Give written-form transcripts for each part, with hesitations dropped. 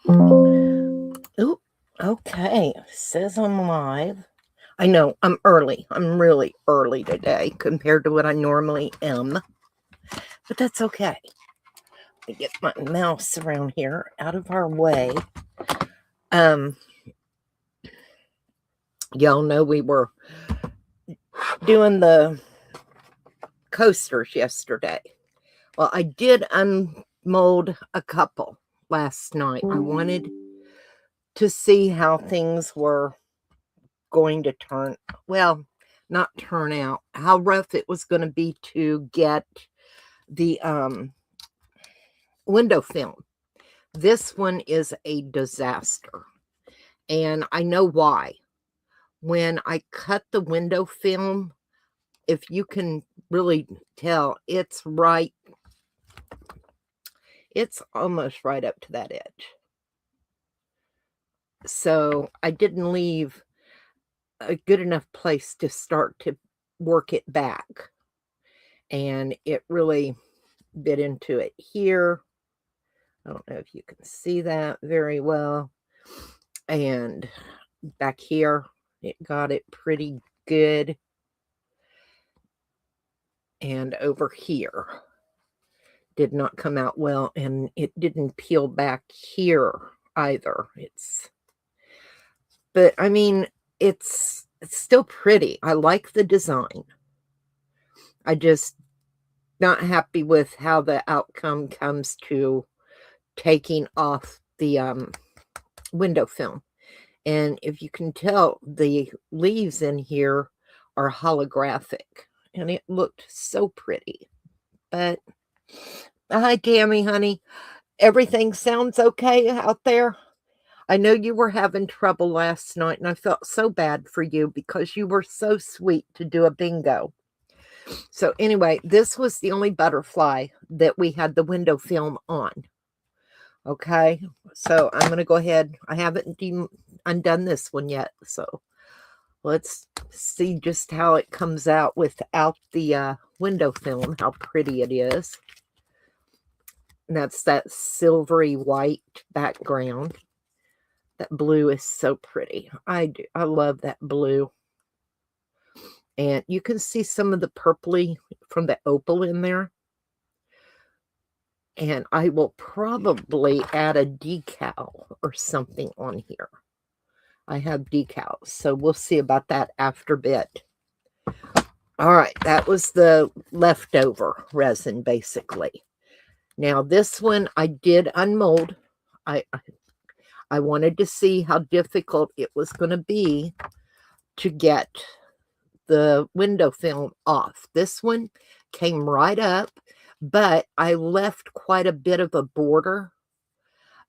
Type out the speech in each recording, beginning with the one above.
Ooh, okay. Says I'm live. I know I'm early. I'm really early today compared to what I normally am. But that's okay. I get my mouse around here out of our way. Um, y'all know we were doing the coasters yesterday. Well, I did unmold a couple last night. I wanted to see how things were going to not turn out, how rough it was going to be to get the window film. This one is a disaster, and I know why. When I cut the window film, if you can really tell, it's almost right up to that edge. So I didn't leave a good enough place to start to work it back. And it really bit into it here. I don't know if you can see that very well. And back here, it got it pretty good. And over here, did not come out well. And it didn't peel back here either. But I mean, it's still pretty. I like the design. I just not happy with how the outcome comes to taking off the window film. And if you can tell, the leaves in here are holographic, and it looked so pretty. But hi, Tammy, honey. Everything sounds okay out there? I know you were having trouble last night, and I felt so bad for you because you were so sweet to do a bingo. So anyway, this was the only butterfly that we had the window film on. Okay, so I'm going to go ahead. I haven't undone this one yet, so let's see just how it comes out without the window film, how pretty it is. And that's that silvery white background. That blue is so pretty. I love that blue. And you can see some of the purpley from the opal in there. And I will probably add a decal or something on here. I have decals, so we'll see about that after a bit. All right, that was the leftover resin, basically. Now, this one I did unmold. I wanted to see how difficult it was going to be to get the window film off. This one came right up, but I left quite a bit of a border,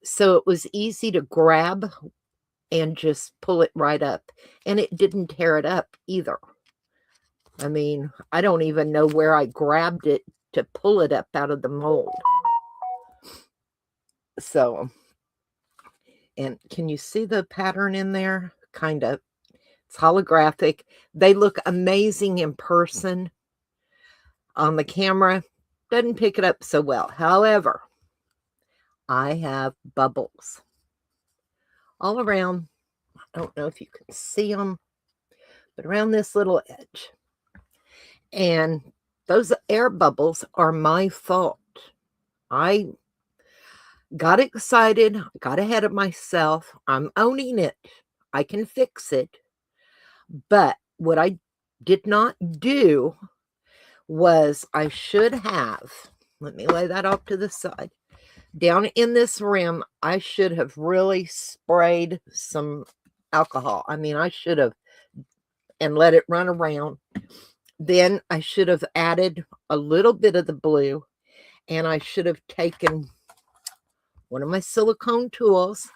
so it was easy to grab and just pull it right up, and it didn't tear it up either. I mean, I don't even know where I grabbed it to pull it up out of the mold. So, and can you see the pattern in there? Kind of. It's holographic. They look amazing in person. On the camera, doesn't pick it up so well. However, I have bubbles all around. I don't know if you can see them, but around this little edge. And those air bubbles are my fault. I got excited, got ahead of myself. I'm owning it. I can fix it. But what I did not do was I should have, let me lay that off to the side. Down in this rim, I should have really sprayed some alcohol. I mean, I should have, and let it run around. Then I should have added a little bit of the blue, and I should have taken one of my silicone tools,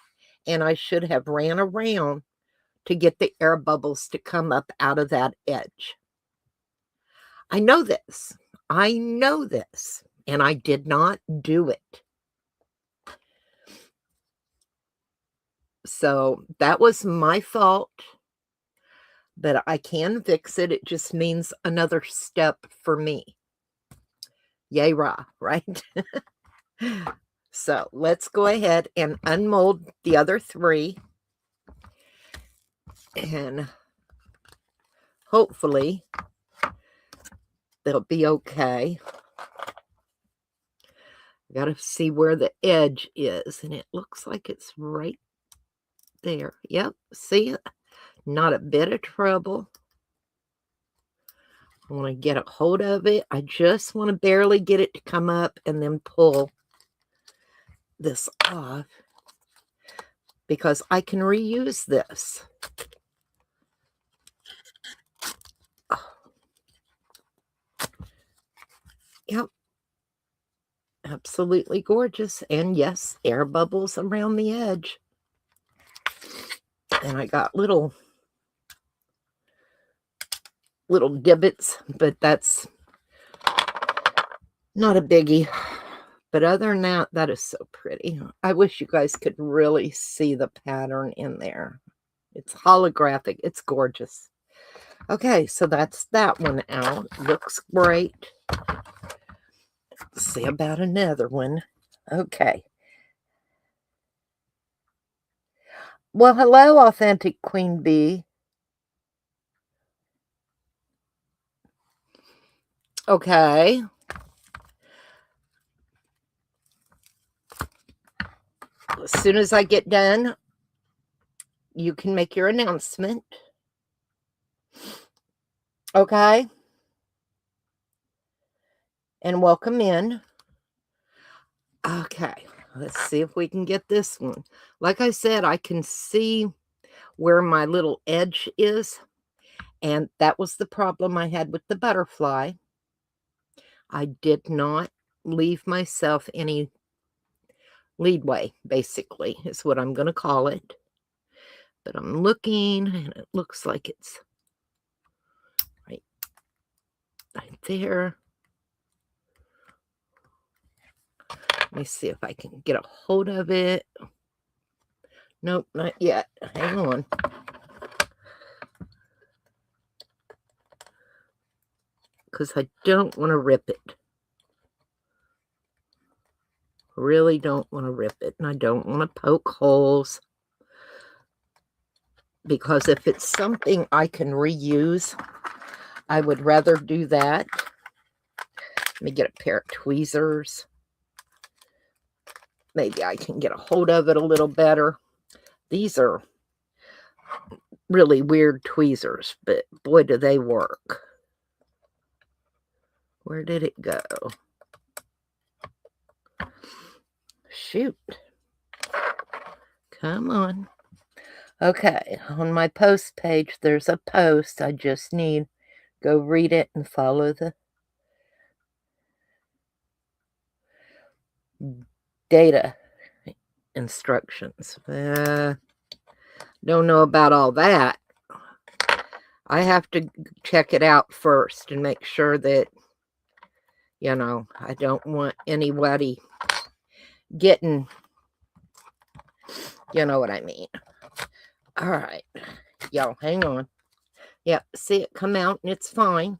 and I should have ran around to get the air bubbles to come up out of that edge. I know this. And I did not do it. So that was my fault, but I can fix it. It just means another step for me. Yay, rah, right? So let's go ahead and unmold the other 3. And hopefully they'll be okay. I gotta see where the edge is, and it looks like it's right there. Yep, see it? Not a bit of trouble. I want to get a hold of it. I just want to barely get it to come up and then pull this off because I can reuse this. Oh. Yep. Absolutely gorgeous. And yes, air bubbles around the edge. And I got little divots, but that's not a biggie. But other than that, that is so pretty. I wish you guys could really see the pattern in there. It's holographic. It's gorgeous. Okay, so that's that one out. Looks great. Let's see about another one. Okay. Well, hello, Authentic Queen Bee. Okay. As soon as I get done, you can make your announcement. Okay. And welcome in. Okay. Let's see if we can get this one. Like I said, I can see where my little edge is. And that was the problem I had with the butterfly. I did not leave myself any leadway, basically, is what I'm going to call it. But I'm looking, and it looks like it's right there. Let me see if I can get a hold of it. Nope, not yet. Hang on. Because I don't want to rip it. Really don't want to rip it. And I don't want to poke holes. Because if it's something I can reuse, I would rather do that. Let me get a pair of tweezers. Maybe I can get a hold of it a little better. These are really weird tweezers, but boy, do they work. Where did it go? Shoot. Come on. Okay, on my post page, there's a post. I just need go read it and follow the data instructions. Don't know about all that. I have to check it out first and make sure that, you know, I don't want anybody getting, you know what I mean. All right, y'all, hang on. Yep, see it come out and it's fine.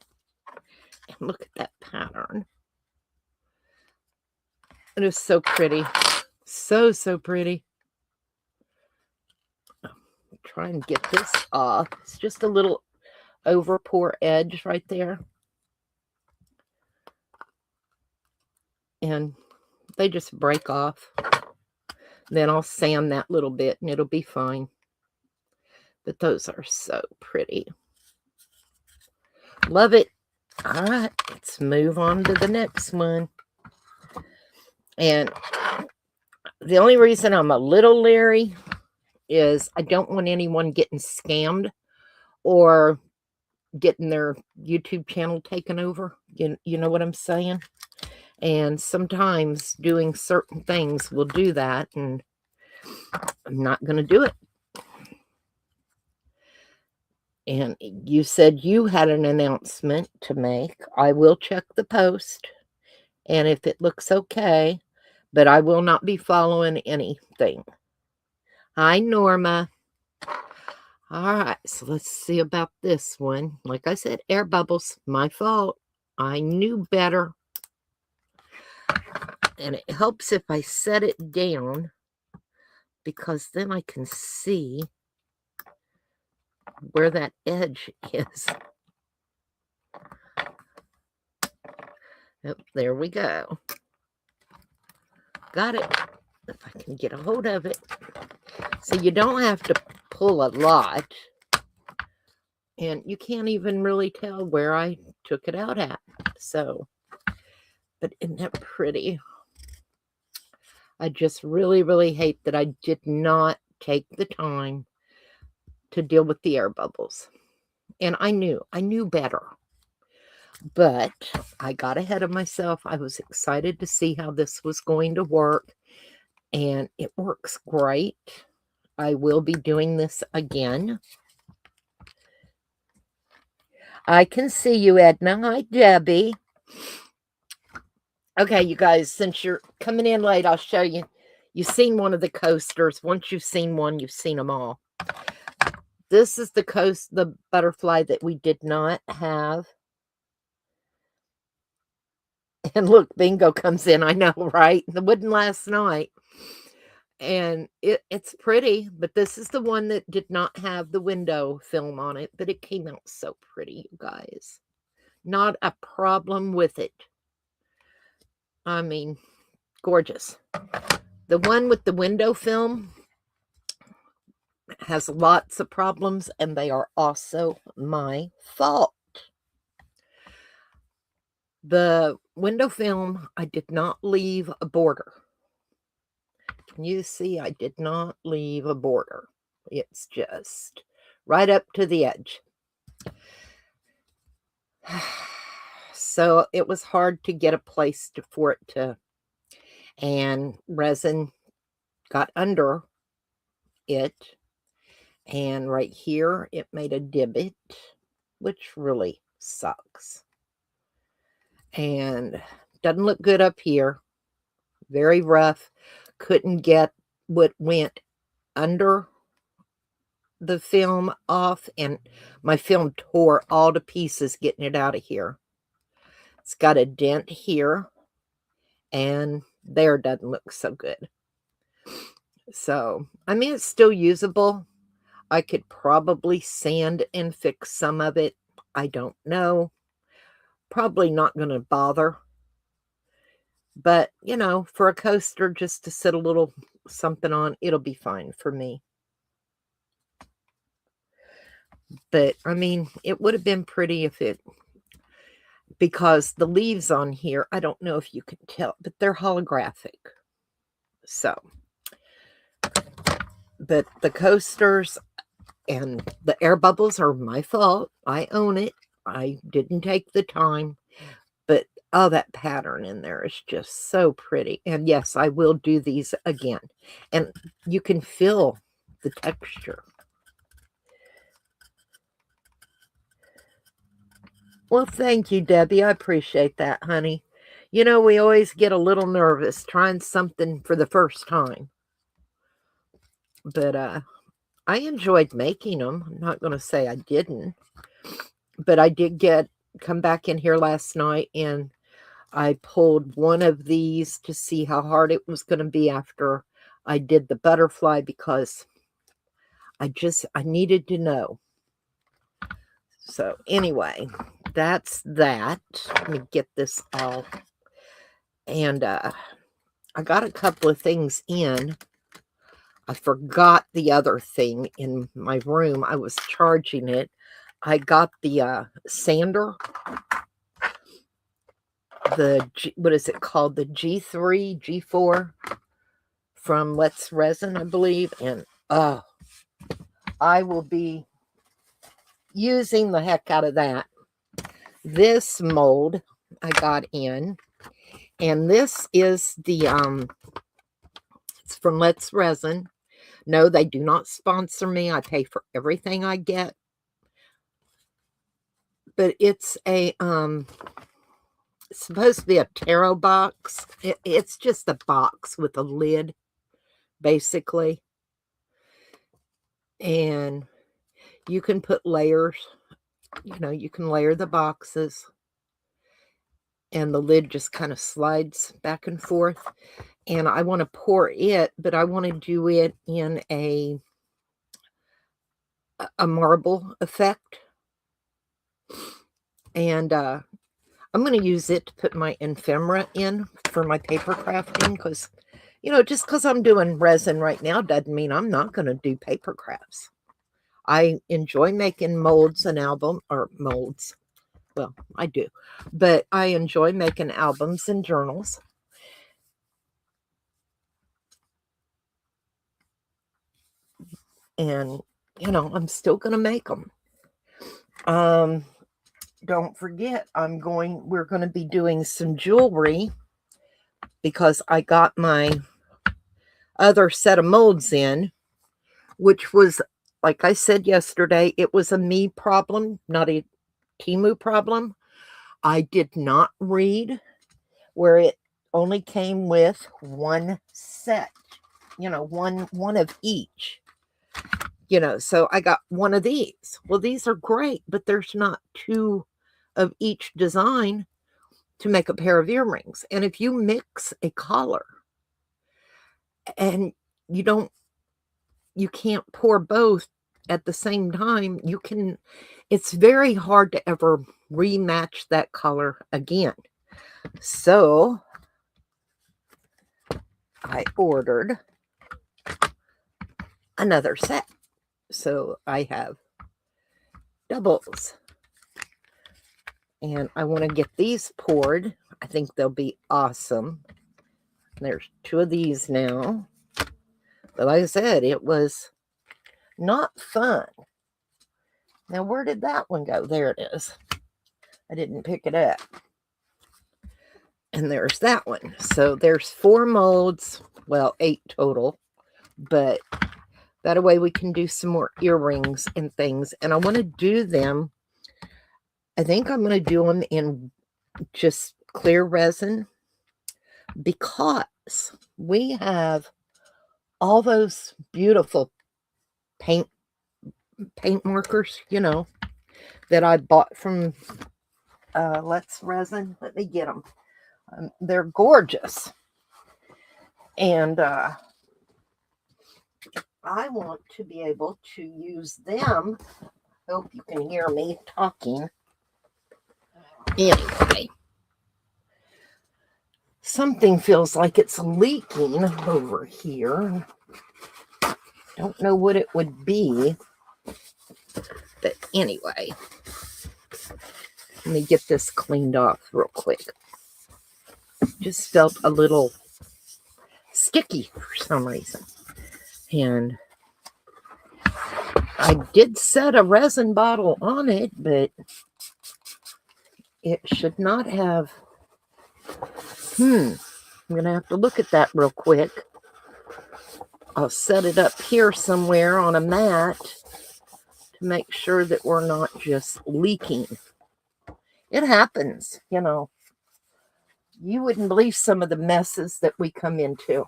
And look at that pattern. It is so pretty. So pretty. Try and get this off. It's just a little over pour edge right there. And they just break off. Then I'll sand that little bit and it'll be fine. But those are so pretty. Love it. All right, let's move on to the next one. And the only reason I'm a little leery is I don't want anyone getting scammed or getting their YouTube channel taken over. You know what I'm saying? And sometimes doing certain things will do that, and I'm not going to do it. And you said you had an announcement to make. I will check the post, and if it looks okay, but I will not be following anything. Hi, Norma. All right, so let's see about this one. Like I said, air bubbles, my fault. I knew better. And it helps if I set it down, because then I can see where that edge is. Yep, there we go. Got it. If I can get a hold of it. So you don't have to pull a lot. And you can't even really tell where I took it out at. So, but isn't that pretty? I just really, really hate that I did not take the time to deal with the air bubbles. And I knew better. But I got ahead of myself. I was excited to see how this was going to work. And it works great. I will be doing this again. I can see you, Edna. Hi, Debbie. Okay, you guys, since you're coming in late, I'll show you. You've seen one of the coasters. Once you've seen one, you've seen them all. This is the butterfly that we did not have. And look, Bingo comes in. I know, right? It wouldn't last night. And it's pretty, but this is the one that did not have the window film on it, but it came out so pretty, you guys. Not a problem with it. I mean, gorgeous. The one with the window film has lots of problems, and they are also my fault. The window film, I did not leave a border. Can you see? I did not leave a border. It's just right up to the edge. So it was hard to get a place for it to, and resin got under it. And right here, it made a divot, which really sucks. And doesn't look good up here. Very rough. Couldn't get what went under the film off, and my film tore all to pieces getting it out of here. It's got a dent here, and there doesn't look so good. So, I mean, it's still usable. I could probably sand and fix some of it. I don't know. Probably not going to bother. But, you know, for a coaster, just to sit a little something on, it'll be fine for me. But, I mean, it would have been pretty if it, because the leaves on here, I don't know if you can tell, but they're holographic. So, but the coasters and the air bubbles are my fault. I own it. I didn't take the time. But, oh, that pattern in there is just so pretty. And yes, I will do these again. And you can feel the texture. Well, thank you, Debbie. I appreciate that, honey. You know, we always get a little nervous trying something for the first time. But I enjoyed making them. I'm not going to say I didn't. But I did come back in here last night, and I pulled one of these to see how hard it was going to be after I did the butterfly, because I needed to know. So anyway, that's that. Let me get this out. And I got a couple of things in. I forgot the other thing in my room. I was charging it. I got the sander. What is it called? The G3, G4 from Let's Resin, I believe. And I will be using the heck out of that. This mold I got in, and this is the it's from Let's Resin. No, they do not sponsor me. I pay for everything I get. But it's a it's supposed to be a tarot box. It's just a box with a lid, basically. And you can put layers. You know, you can layer the boxes. and the lid just kind of slides back and forth. And I want to pour it, but I want to do it in a marble effect. And I'm going to use it to put my ephemera in for my paper crafting, because, you know, just because I'm doing resin right now doesn't mean I'm not going to do paper crafts. I enjoy making molds and molds. Well, I do, but I enjoy making albums and journals. And, you know, I'm still going to make them. Don't forget, we're going to be doing some jewelry, because I got my other set of molds in, which was, like I said yesterday, it was a me problem, not a Temu problem. I did not read where it only came with one set, you know, one of each, you know, so I got one of these. Well, these are great, but there's not two of each design to make a pair of earrings. And if you mix a collar and you can't pour both at the same time, it's very hard to ever rematch that color again. So I ordered another set. So I have doubles. And I want to get these poured. I think they'll be awesome. There's two of these now. But like I said, it was not fun. Now, where did that one go? There it is. I didn't pick it up. And there's that one. So there's 4 molds. Well, 8 total. But that way we can do some more earrings and things. And I want to do them. I think I'm going to do them in just clear resin, because we have all those beautiful paint markers, you know, that I bought from Let's Resin. Let me get them. They're gorgeous. And I want to be able to use them. Hope you can hear me talking. Anyway, something feels like it's leaking over here. Don't know what it would be. But anyway, let me get this cleaned off real quick. Just felt a little sticky for some reason. And I did set a resin bottle on it, but it should not have. I'm going to have to look at that real quick. I'll set it up here somewhere on a mat to make sure that we're not just leaking. It happens, you know. You wouldn't believe some of the messes that we come into.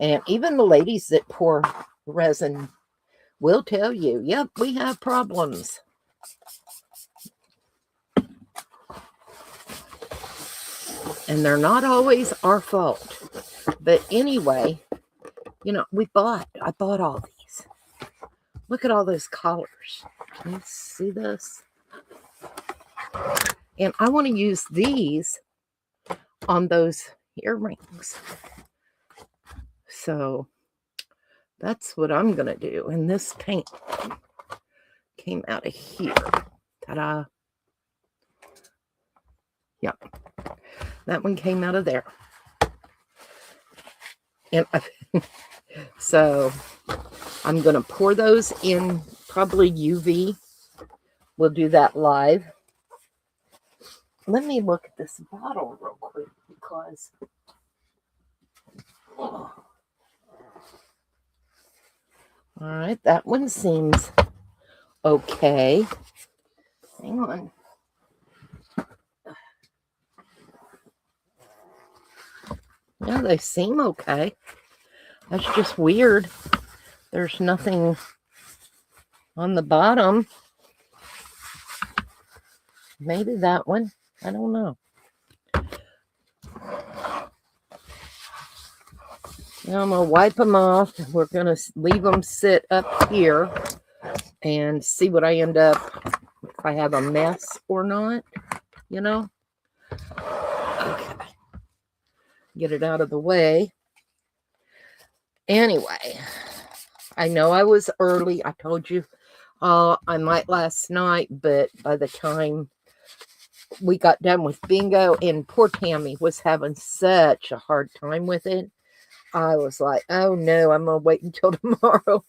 And even the ladies that pour resin will tell you, yep, we have problems. And they're not always our fault. But anyway, you know, I bought all these. Look at all those collars. Can you see this? And I want to use these on those earrings. So that's what I'm going to do. And this paint came out of here. Ta-da. Yep. That one came out of there. And so I'm going to pour those in probably UV. We'll do that live. Let me look at this bottle real quick, because all right, that one seems okay. Hang on. Yeah, they seem okay. That's just weird. There's nothing on the bottom. Maybe that one. I don't know. Now I'm going to wipe them off. We're going to leave them sit up here and see what I end up, if I have a mess or not, you know. Okay. Get it out of the way. Anyway, I know I was early. I told you I might last night, but by the time we got done with bingo, and poor Tammy was having such a hard time with it, I was like, oh no, I'm going to wait until tomorrow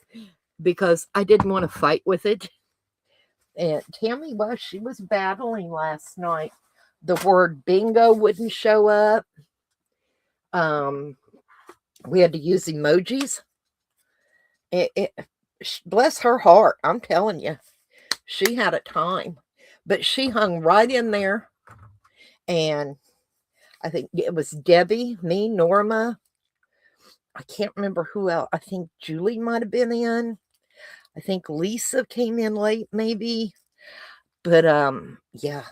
because I didn't want to fight with it. And Tammy she was battling last night. The word bingo wouldn't show up. We had to use emojis. Bless her heart, I'm telling you, she had a time, but she hung right in there. And I think it was Debbie, me, Norma. I can't remember who else. I think Julie might have been in. I think Lisa came in late, maybe. But yeah,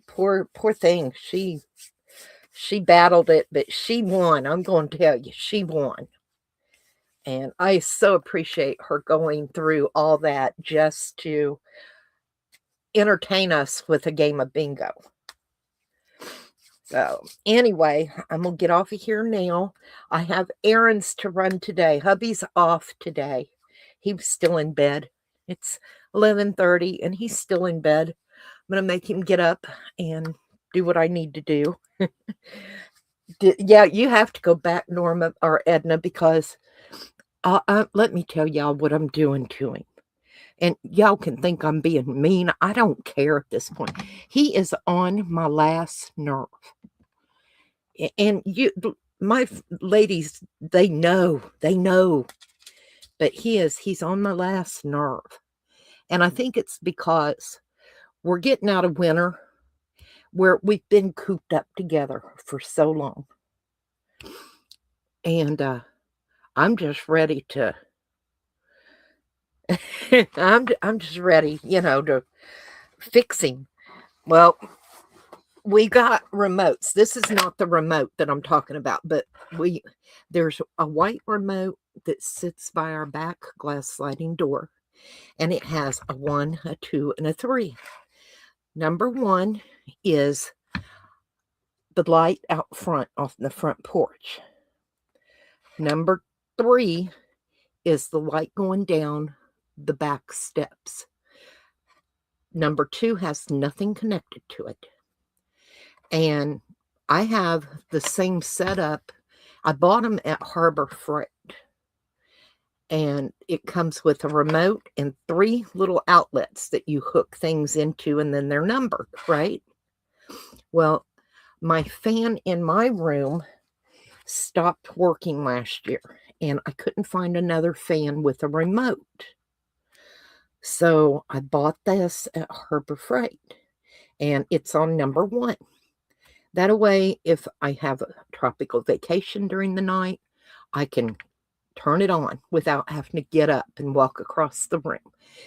poor thing. She battled it, but she won. I'm going to tell you, she won. And I so appreciate her going through all that just to entertain us with a game of bingo. So anyway, I'm going to get off of here now. I have errands to run today. Hubby's off today. He was still in bed. It's 11:30 and he's still in bed. I'm going to make him get up and do what I need to do. Yeah, you have to go back, Norma or Edna, because let me tell y'all what I'm doing to him. And y'all can think I'm being mean. I don't care at this point. He is on my last nerve. And my ladies, they know. But he's on my last nerve. And I think it's because we're getting out of winter where we've been cooped up together for so long. And I'm just ready to I'm just ready, to fix him. Well, we got remotes. This is not the remote that I'm talking about, but there's a white remote that sits by our back glass sliding door, and it has a 1, a 2, and a 3. Number 1 is the light out front off the front porch. Number 3 is the light going down the back steps. Number 2 has nothing connected to it. And I have the same setup. I bought them at Harbor Freight. And it comes with a remote and 3 little outlets that you hook things into, and then they're numbered, right? Well, my fan in my room stopped working last year, and I couldn't find another fan with a remote. So I bought this at Harbor Freight, and it's on number 1. That way, if I have a tropical vacation during the night, I can turn it on without having to get up and walk across the room.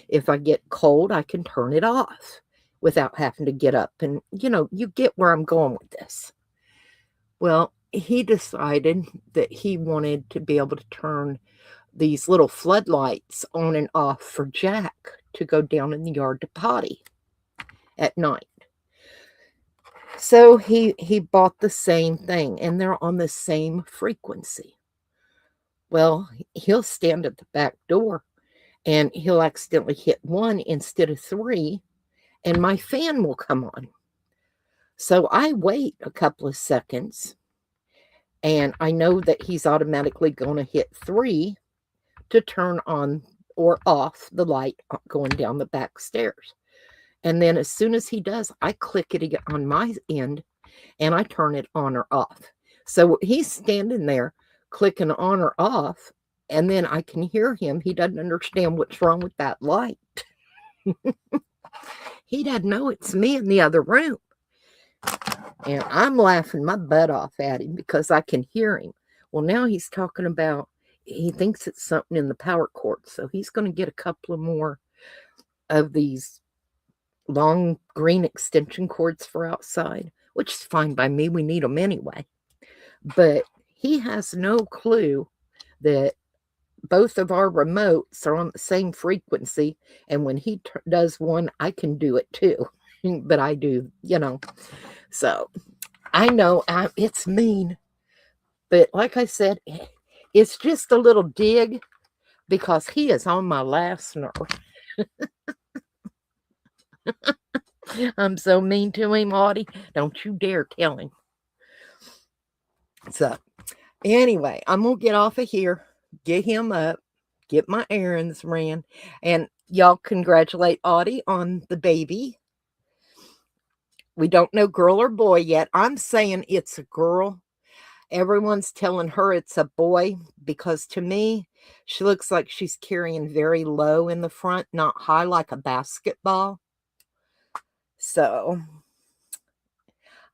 If I get cold, I can turn it off without having to get up. And, you get where I'm going with this. Well, he decided that he wanted to be able to turn these little floodlights on and off for Jack to go down in the yard to potty at night. So he bought the same thing, and they're on the same frequency. Well, he'll stand at the back door, and he'll accidentally hit 1 instead of 3, and my fan will come on. So I wait a couple of seconds, and I know that he's automatically going to hit 3 to turn on or off the light going down the back stairs. And then as soon as he does, I click it on my end and I turn it on or off. So he's standing there clicking on or off, and then I can hear him. He doesn't understand what's wrong with that light. He doesn't know it's me in the other room. And I'm laughing my butt off at him because I can hear him. Well, now he's talking about, he thinks it's something in the power cord. So he's going to get a couple of more of these long green extension cords for outside, which is fine by me. We need them anyway. But he has no clue that both of our remotes are on the same frequency, and when he does one, I can do it too. But I do, So I know it's mean, but like I said, it's just a little dig because he is on my last nerve. I'm so mean to him, Audie. Don't you dare tell him. So, anyway, I'm going to get off of here, get him up, get my errands ran, and y'all congratulate Audie on the baby. We don't know girl or boy yet. I'm saying it's a girl. Everyone's telling her it's a boy because to me, she looks like she's carrying very low in the front, not high like a basketball. So,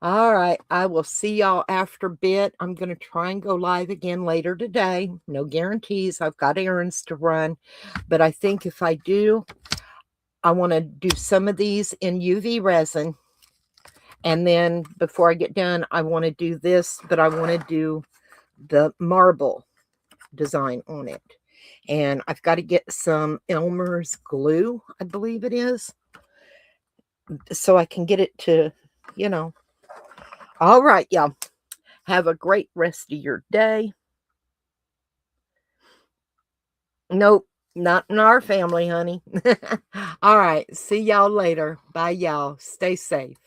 all right, I will see y'all after a bit. I'm going to try and go live again later today. No guarantees. I've got errands to run. But I think if I do, I want to do some of these in UV resin. And then before I get done, I want to do this, but I want to do the marble design on it. And I've got to get some Elmer's glue, I believe it is, so I can get it to, All right, y'all. Have a great rest of your day. Nope, not in our family, honey. All right, see y'all later. Bye, y'all. Stay safe.